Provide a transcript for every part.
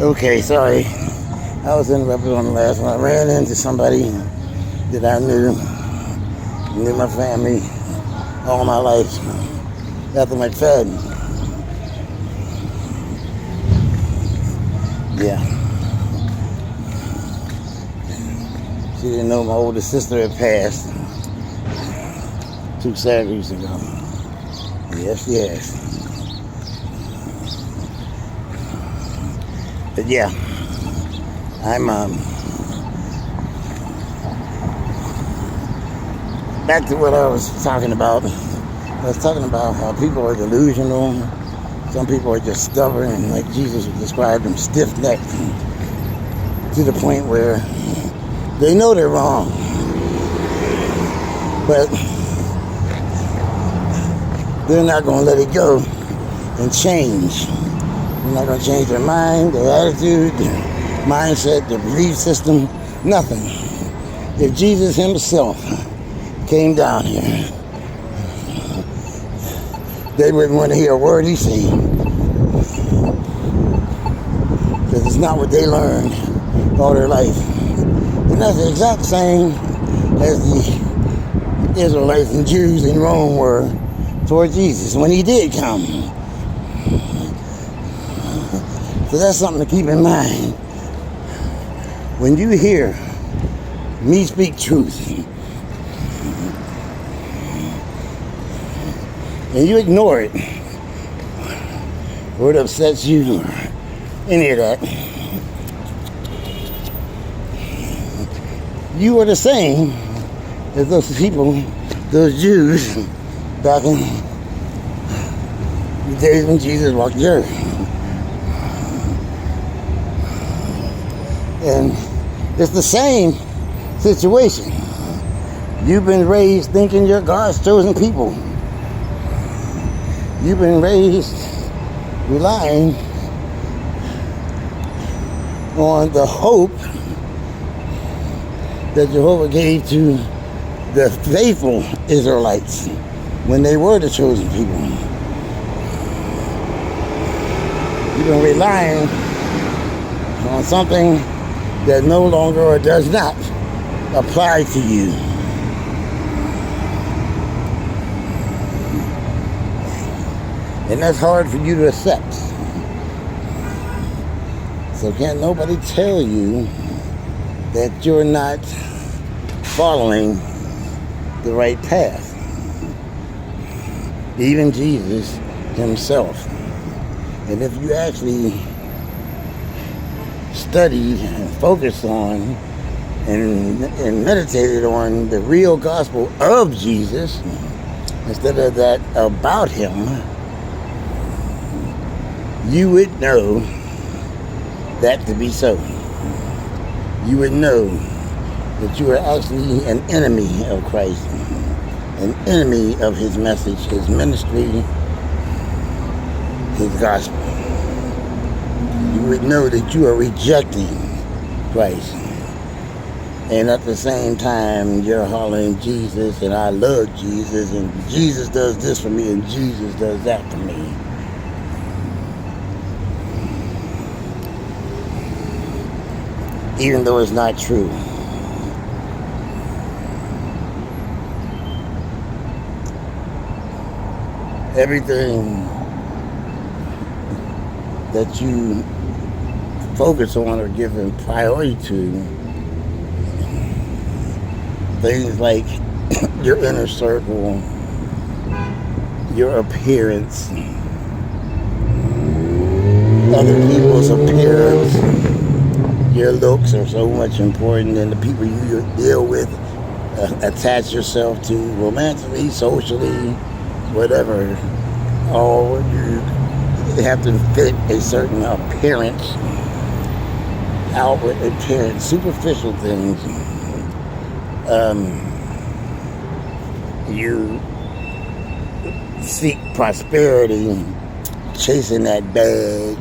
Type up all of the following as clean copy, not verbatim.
Okay, sorry. I was interrupted on the last one. I ran into somebody that I knew my family all my life. Ethel McFadden. Yeah. She didn't know my older sister had passed 2 Saturdays ago. Yes, yes. But yeah, I'm back to what I was talking about. I was talking about how people are delusional. Some people are just stubborn, and like Jesus described them, stiff-necked, to the point where they know they're wrong, but they're not going to let it go and change. They're not going to change their mind, their attitude, their mindset, their belief system, nothing. If Jesus himself came down here, they wouldn't want to hear a word he said, because it's not what they learned all their life. And that's the exact same as the Israelites and Jews in Rome were toward Jesus when he did come. So that's something to keep in mind. When you hear me speak truth, and you ignore it, or it upsets you, or any of that, you are the same as those people, those Jews, back in the days when Jesus walked the earth. And it's the same situation. You've been raised thinking you're God's chosen people. You've been raised relying on the hope that Jehovah gave to the faithful Israelites when they were the chosen people. You've been relying on something that no longer or does not apply to you. And that's hard for you to accept. So can't nobody tell you that you're not following the right path. Even Jesus himself. And if you actually studied and focused on and meditated on the real gospel of Jesus instead of that about him, you would know that to be so. You would know that you are actually an enemy of Christ, an enemy of his message, his ministry, his gospel. You would know that you are rejecting Christ. And at the same time, you're hollering Jesus, and I love Jesus, and Jesus does this for me, and Jesus does that for me. Even though it's not true. Everything that you focus on or give priority to, things like your inner circle, your appearance, other people's appearance, your looks are so much important than the people you deal with, attach yourself to romantically, socially, whatever. All you have to fit a certain appearance, outward appearance, superficial things. You seek prosperity, chasing that bag.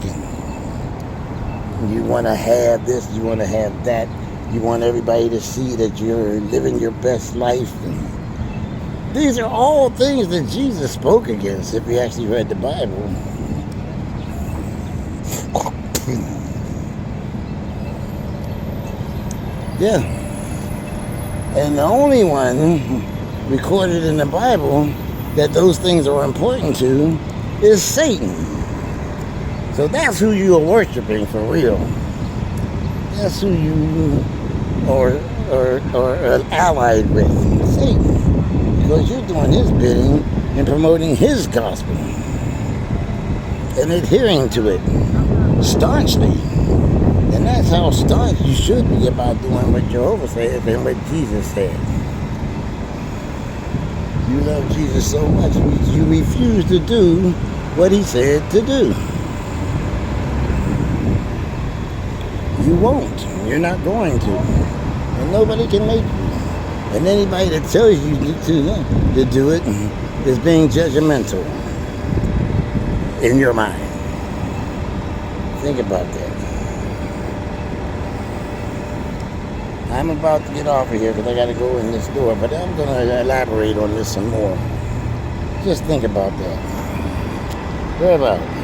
You want to have this, you want to have that. You want everybody to see that you're living your best life. And these are all things that Jesus spoke against if you actually read the Bible. Yeah. And the only one recorded in the Bible that those things are important to is Satan. So that's who you are worshiping for real. That's who you are allied with, Satan. Because you're doing his bidding and promoting his gospel and adhering to it staunchly. And that's how staunch you should be about doing what Jehovah said and what Jesus said. You love Jesus so much, you refuse to do what he said to do. You won't. You're not going to. And nobody can make you. And anybody that tells you to do it is being judgmental in your mind. Think about that. I'm about to get off of here because I got to go in this door, but I'm going to elaborate on this some more. Just think about that. Where about it?